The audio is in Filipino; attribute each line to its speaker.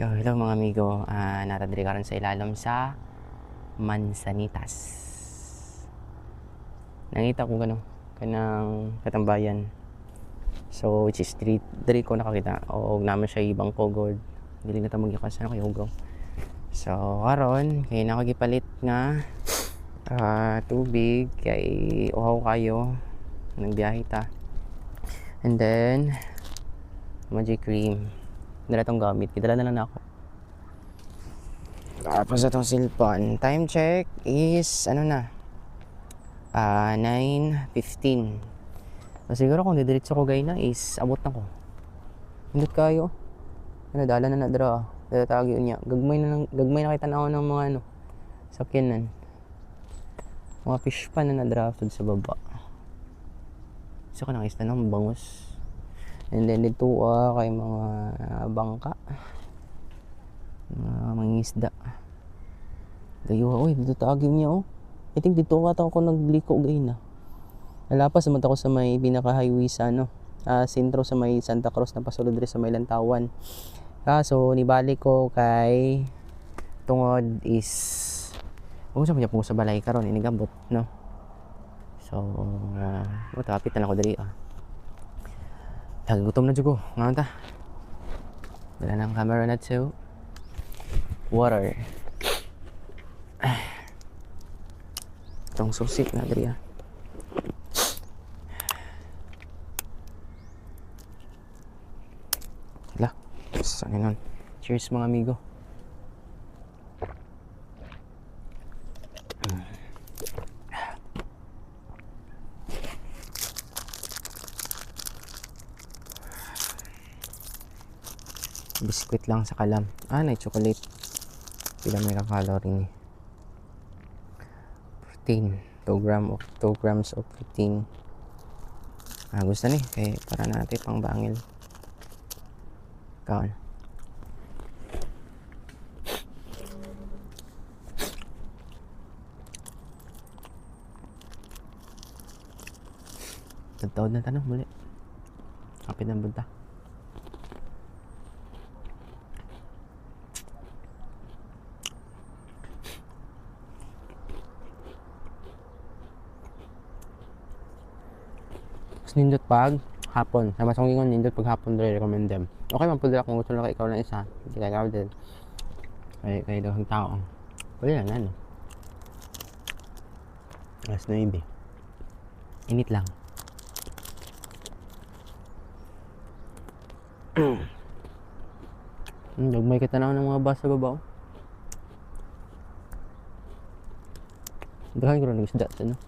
Speaker 1: Yo, hello mga amigo. Natadiri karon sa ilalom sa Mansanitas. Nangita ko kanang katambayan. So which is diri ko nakakita o naman siya ibang kogod. Dili na ta magyakas na kayo bro. So karon kay nakagipalit nga tubig kay uhaw kayo nagbiyahe ta. And then magic cream. Dala tong gamit, kidala na lang ako. Tapos itong cellphone, time check is 9:15. So siguro kung didiretso ko gay na is abot na ko. Hindot kayo. Dala na dra. Dala tagi unya. Gagmay na kita na ng mga sakyanan. Mga fish pan na draft sa baba. So kanang isda ng bangus. And then dito kay mga bangka. Mga isda. Dayo, oy, dito taagi niya oh. I think dito ako nagliko gayna. Nalapas naman ako sa may pinaka-highway sa sentro sa may Santa Cruz na pasulod rin sa may Lantawan. Kaso nibalik ko kay tungod is sa balay karon inigabot no. So tapit na ako diri gutom na jugo. Ngayon ta. Dala ng camera na to. Water. Itong susi na diri Lah. Saan yun? Cheers mga amigo. Biskuit lang sa kalam. Na chocolate. Pila may calorie ni. Protein. 2 grams of protein. Gusto ni. Kaya para natin pang bangil. Kaon. Tagtawad na tanong muli. Kapit ng bunta. Nindot pag hapon. Sa masong ingon nindot pag hapon dre recommend them. Okay man pud kung gusto lang ikaw lang isa. Hindi ka ikaw din. Kay daw ang tao. Wala na Alas 9. Init lang. Dagmay ka tanaw ng mga bus sa babaw. Daghan ko rin isda no.